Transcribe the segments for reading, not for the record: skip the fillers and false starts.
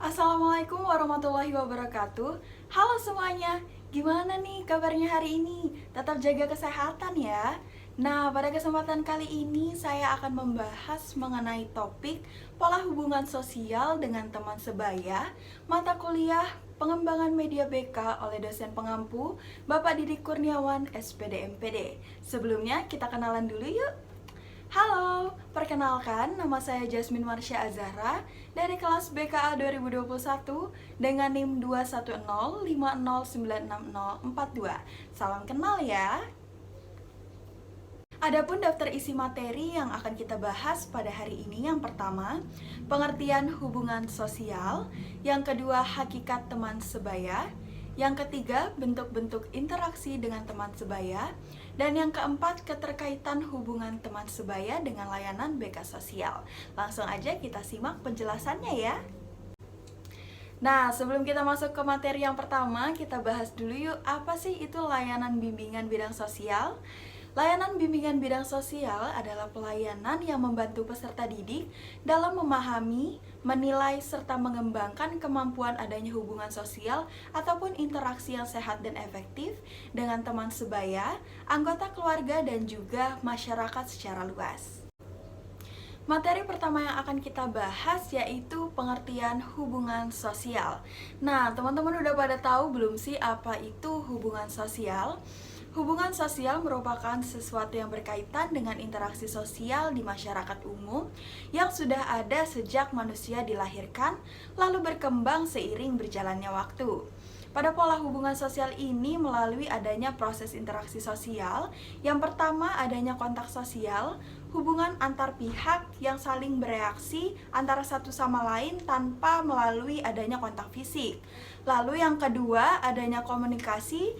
Assalamualaikum warahmatullahi wabarakatuh. Halo semuanya, gimana nih kabarnya hari ini? Tetap jaga kesehatan ya. Nah, pada kesempatan kali ini saya akan membahas mengenai topik pola hubungan sosial dengan teman sebaya, mata kuliah pengembangan media BK oleh dosen pengampu Bapak Didik Kurniawan SPD MPD. Sebelumnya kita kenalan dulu yuk. Halo, perkenalkan nama saya Jasmine Marsha Azahra dari kelas BKA 2021 dengan NIM 21050966042. Salam kenal ya. Adapun daftar isi materi yang akan kita bahas pada hari ini, yang pertama, pengertian hubungan sosial, yang kedua, hakikat teman sebaya, yang ketiga, bentuk-bentuk interaksi dengan teman sebaya, dan yang keempat, keterkaitan hubungan teman sebaya dengan layanan BK sosial. Langsung aja kita simak penjelasannya ya. Nah, sebelum kita masuk ke materi yang pertama, kita bahas dulu yuk, apa sih itu layanan bimbingan bidang sosial? Layanan bimbingan bidang sosial adalah pelayanan yang membantu peserta didik dalam memahami, menilai, serta mengembangkan kemampuan adanya hubungan sosial ataupun interaksi yang sehat dan efektif dengan teman sebaya, anggota keluarga, dan juga masyarakat secara luas. Materi pertama yang akan kita bahas yaitu pengertian hubungan sosial. Nah, teman-teman udah pada tahu belum sih apa itu hubungan sosial? Hubungan sosial merupakan sesuatu yang berkaitan dengan interaksi sosial di masyarakat umum yang sudah ada sejak manusia dilahirkan, lalu berkembang seiring berjalannya waktu. Pada pola hubungan sosial ini melalui adanya proses interaksi sosial, yang pertama adanya kontak sosial, hubungan antar pihak yang saling bereaksi antara satu sama lain tanpa melalui adanya kontak fisik. Lalu yang kedua, adanya komunikasi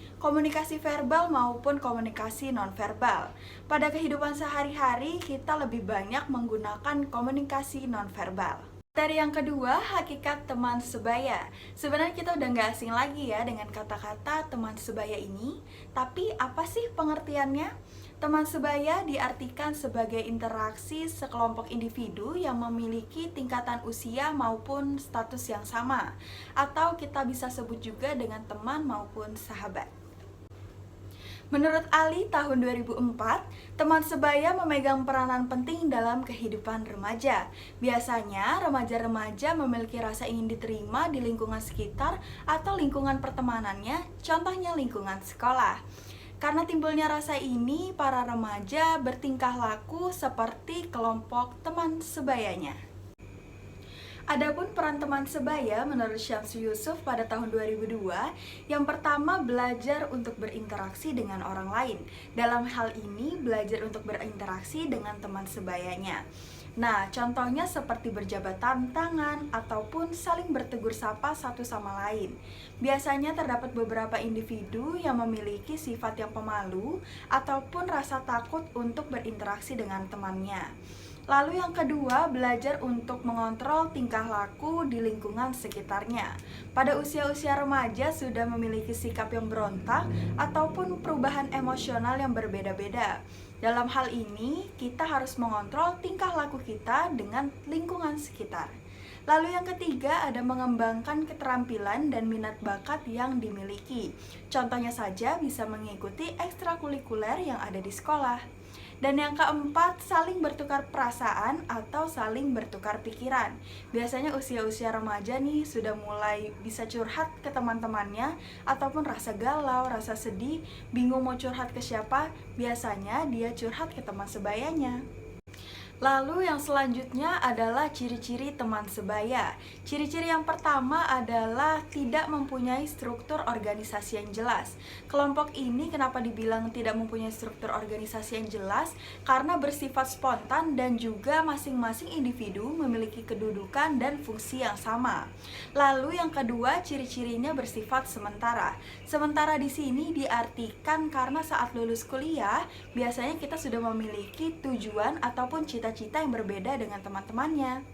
verbal maupun komunikasi nonverbal. Pada kehidupan sehari-hari, kita lebih banyak menggunakan komunikasi nonverbal. Materi yang kedua, hakikat teman sebaya. Sebenarnya kita udah nggak asing lagi ya dengan kata-kata teman sebaya ini. Tapi apa sih pengertiannya? Teman sebaya diartikan sebagai interaksi sekelompok individu yang memiliki tingkatan usia maupun status yang sama. Atau kita bisa sebut juga dengan teman maupun sahabat. Menurut Ali tahun 2004, teman sebaya memegang peranan penting dalam kehidupan remaja. Biasanya, remaja-remaja memiliki rasa ingin diterima di lingkungan sekitar atau lingkungan pertemanannya, contohnya lingkungan sekolah. Karena timbulnya rasa ini, para remaja bertingkah laku seperti kelompok teman sebayanya. Adapun peran teman sebaya menurut Syamsu Yusuf pada tahun 2002, yang pertama belajar untuk berinteraksi dengan orang lain. Dalam hal ini belajar untuk berinteraksi dengan teman sebayanya. Nah, contohnya seperti berjabat tangan ataupun saling bertegur sapa satu sama lain. Biasanya terdapat beberapa individu yang memiliki sifat yang pemalu ataupun rasa takut untuk berinteraksi dengan temannya. Lalu yang kedua, belajar untuk mengontrol tingkah laku di lingkungan sekitarnya. Pada usia-usia remaja sudah memiliki sikap yang berontak ataupun perubahan emosional yang berbeda-beda. Dalam hal ini, kita harus mengontrol tingkah laku kita dengan lingkungan sekitar. Lalu yang ketiga, ada mengembangkan keterampilan dan minat bakat yang dimiliki. Contohnya saja bisa mengikuti ekstrakurikuler yang ada di sekolah. Dan yang keempat, saling bertukar perasaan atau saling bertukar pikiran. Biasanya usia-usia remaja nih sudah mulai bisa curhat ke teman-temannya ataupun rasa galau, rasa sedih, bingung mau curhat ke siapa, biasanya dia curhat ke teman sebayanya. Lalu yang selanjutnya adalah ciri-ciri teman sebaya. Ciri-ciri yang pertama adalah tidak mempunyai struktur organisasi yang jelas. Kelompok ini kenapa dibilang tidak mempunyai struktur organisasi yang jelas? Karena bersifat spontan dan juga masing-masing individu memiliki kedudukan dan fungsi yang sama. Lalu yang kedua, ciri-cirinya bersifat sementara. Sementara di sini diartikan karena saat lulus kuliah, biasanya kita sudah memiliki tujuan ataupun cita-cita yang berbeda dengan teman-temannya.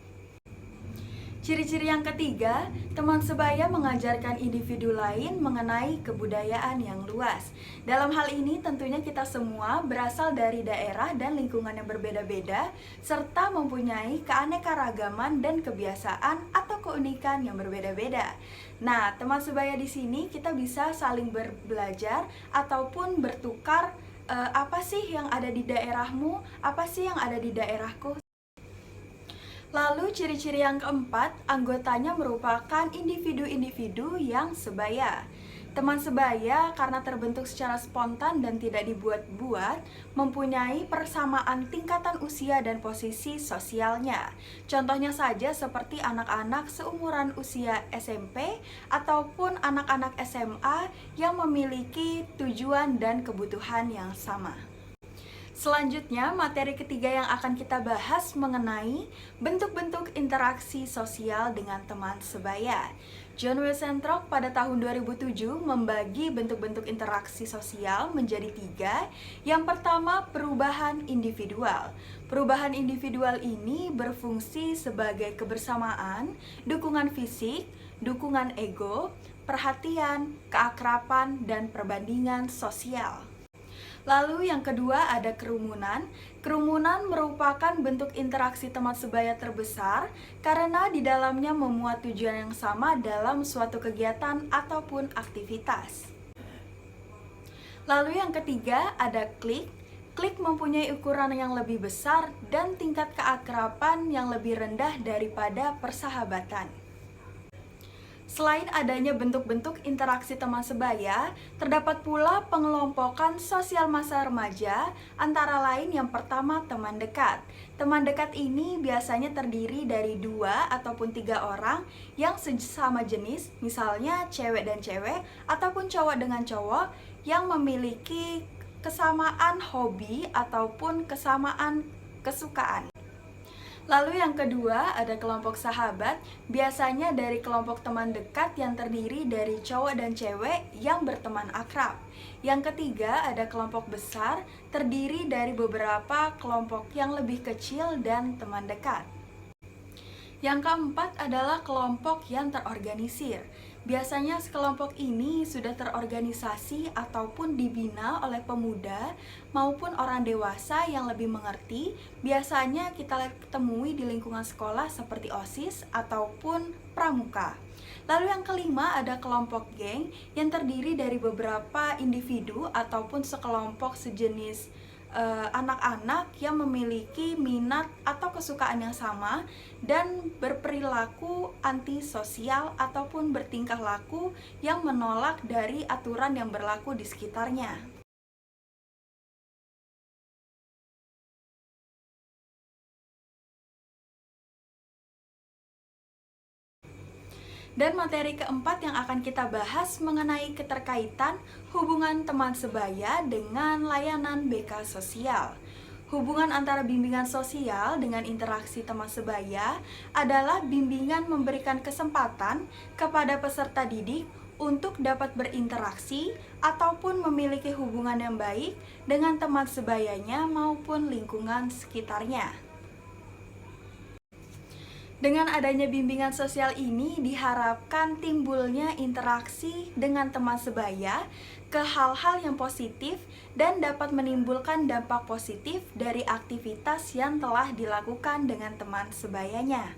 Ciri-ciri yang ketiga, teman sebaya mengajarkan individu lain mengenai kebudayaan yang luas. Dalam hal ini tentunya kita semua berasal dari daerah dan lingkungan yang berbeda-beda, serta mempunyai keanekaragaman dan kebiasaan atau keunikan yang berbeda-beda. Nah, teman sebaya di sini kita bisa saling belajar ataupun bertukar apa sih yang ada di daerahmu, apa sih yang ada di daerahku. Lalu ciri-ciri yang keempat, anggotanya merupakan individu-individu yang sebaya. Teman sebaya karena terbentuk secara spontan dan tidak dibuat-buat, mempunyai persamaan tingkatan usia dan posisi sosialnya. Contohnya saja seperti anak-anak seumuran usia SMP ataupun anak-anak SMA yang memiliki tujuan dan kebutuhan yang sama. Selanjutnya, materi ketiga yang akan kita bahas mengenai bentuk-bentuk interaksi sosial dengan teman sebaya. John Wiesentrock pada tahun 2007 membagi bentuk-bentuk interaksi sosial menjadi 3. Yang pertama, perubahan individual. Perubahan individual ini berfungsi sebagai kebersamaan, dukungan fisik, dukungan ego, perhatian, keakraban, dan perbandingan sosial. Lalu yang kedua ada kerumunan. Kerumunan merupakan bentuk interaksi teman sebaya terbesar karena di dalamnya memuat tujuan yang sama dalam suatu kegiatan ataupun aktivitas. Lalu yang ketiga ada klik. Klik mempunyai ukuran yang lebih besar dan tingkat keakraban yang lebih rendah daripada persahabatan. Selain adanya bentuk-bentuk interaksi teman sebaya, terdapat pula pengelompokan sosial masa remaja, antara lain yang pertama teman dekat. Teman dekat ini biasanya terdiri dari 2 ataupun 3 orang yang sesama jenis, misalnya cewek dan cewek, ataupun cowok dengan cowok yang memiliki kesamaan hobi ataupun kesamaan kesukaan. Lalu yang kedua ada kelompok sahabat, biasanya dari kelompok teman dekat yang terdiri dari cowok dan cewek yang berteman akrab. Yang ketiga ada kelompok besar, terdiri dari beberapa kelompok yang lebih kecil dan teman dekat. Yang keempat adalah kelompok yang terorganisir. Biasanya kelompok ini sudah terorganisasi ataupun dibina oleh pemuda maupun orang dewasa yang lebih mengerti. Biasanya kita temui di lingkungan sekolah seperti OSIS ataupun pramuka. Lalu yang kelima ada kelompok geng yang terdiri dari beberapa individu ataupun sekelompok sejenis anak-anak yang memiliki minat atau kesukaan yang sama dan berperilaku antisosial ataupun bertingkah laku yang menolak dari aturan yang berlaku di sekitarnya. Dan materi keempat yang akan kita bahas mengenai keterkaitan hubungan teman sebaya dengan layanan BK sosial. Hubungan antara bimbingan sosial dengan interaksi teman sebaya adalah bimbingan memberikan kesempatan kepada peserta didik untuk dapat berinteraksi ataupun memiliki hubungan yang baik dengan teman sebayanya maupun lingkungan sekitarnya. Dengan adanya bimbingan sosial ini diharapkan timbulnya interaksi dengan teman sebaya ke hal-hal yang positif dan dapat menimbulkan dampak positif dari aktivitas yang telah dilakukan dengan teman sebayanya.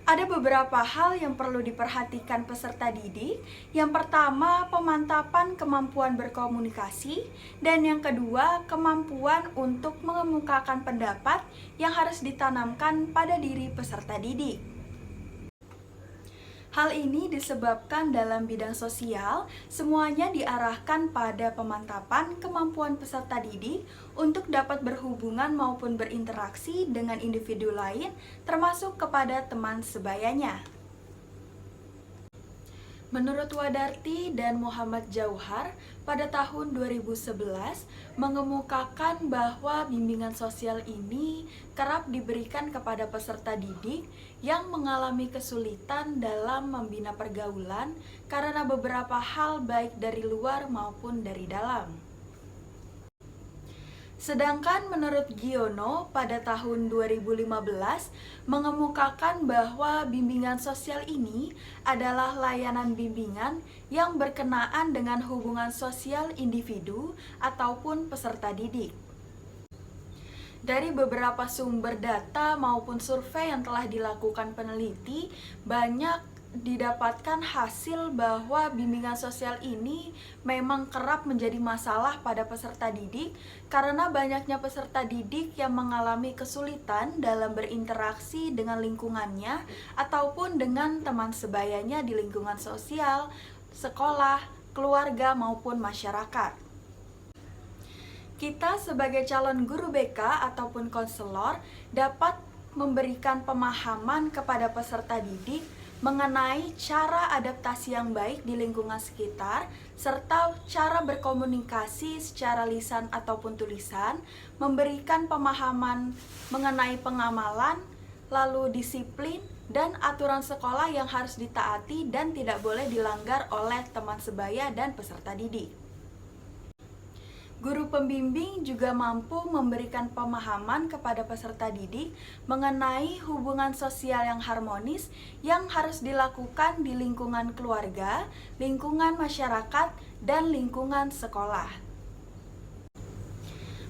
Ada beberapa hal yang perlu diperhatikan peserta didik. Yang pertama, pemantapan kemampuan berkomunikasi, dan yang kedua, kemampuan untuk mengemukakan pendapat yang harus ditanamkan pada diri peserta didik. Hal ini disebabkan dalam bidang sosial, semuanya diarahkan pada pemantapan kemampuan peserta didik untuk dapat berhubungan maupun berinteraksi dengan individu lain, termasuk kepada teman sebayanya. Menurut Wadarti dan Muhammad Jauhar, pada tahun 2011 mengemukakan bahwa bimbingan sosial ini kerap diberikan kepada peserta didik yang mengalami kesulitan dalam membina pergaulan karena beberapa hal baik dari luar maupun dari dalam. Sedangkan menurut Giono pada tahun 2015 mengemukakan bahwa bimbingan sosial ini adalah layanan bimbingan yang berkenaan dengan hubungan sosial individu ataupun peserta didik. Dari beberapa sumber data maupun survei yang telah dilakukan peneliti, banyak didapatkan hasil bahwa bimbingan sosial ini memang kerap menjadi masalah pada peserta didik karena banyaknya peserta didik yang mengalami kesulitan dalam berinteraksi dengan lingkungannya ataupun dengan teman sebayanya di lingkungan sosial, sekolah, keluarga maupun masyarakat. Kita sebagai calon guru BK ataupun konselor dapat memberikan pemahaman kepada peserta didik mengenai cara adaptasi yang baik di lingkungan sekitar, serta cara berkomunikasi secara lisan ataupun tulisan, memberikan pemahaman mengenai pengamalan, lalu disiplin, dan aturan sekolah yang harus ditaati dan tidak boleh dilanggar oleh teman sebaya dan peserta didik. Guru pembimbing juga mampu memberikan pemahaman kepada peserta didik mengenai hubungan sosial yang harmonis yang harus dilakukan di lingkungan keluarga, lingkungan masyarakat, dan lingkungan sekolah.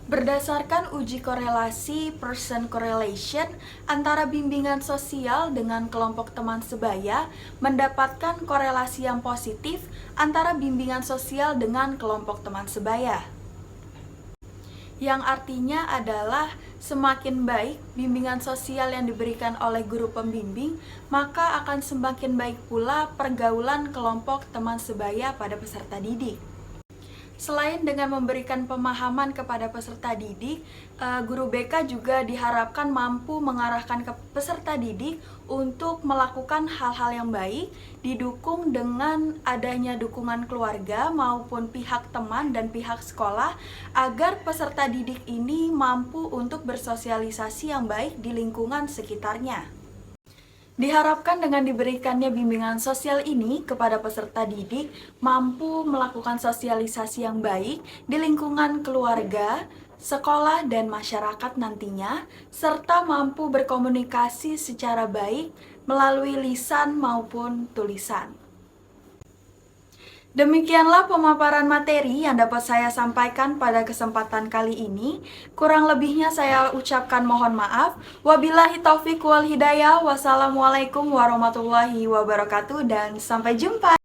Berdasarkan uji korelasi person correlation antara bimbingan sosial dengan kelompok teman sebaya mendapatkan korelasi yang positif antara bimbingan sosial dengan kelompok teman sebaya. Yang artinya adalah semakin baik bimbingan sosial yang diberikan oleh guru pembimbing, maka akan semakin baik pula pergaulan kelompok teman sebaya pada peserta didik. Selain dengan memberikan pemahaman kepada peserta didik, guru BK juga diharapkan mampu mengarahkan ke peserta didik untuk melakukan hal-hal yang baik, didukung dengan adanya dukungan keluarga maupun pihak teman dan pihak sekolah, agar peserta didik ini mampu untuk bersosialisasi yang baik di lingkungan sekitarnya. Diharapkan dengan diberikannya bimbingan sosial ini kepada peserta didik mampu melakukan sosialisasi yang baik di lingkungan keluarga, sekolah, dan masyarakat nantinya, serta mampu berkomunikasi secara baik melalui lisan maupun tulisan. Demikianlah pemaparan materi yang dapat saya sampaikan pada kesempatan kali ini. Kurang lebihnya saya ucapkan mohon maaf. Wabillahi taufik wal hidayah. Wassalamualaikum warahmatullahi wabarakatuh dan sampai jumpa.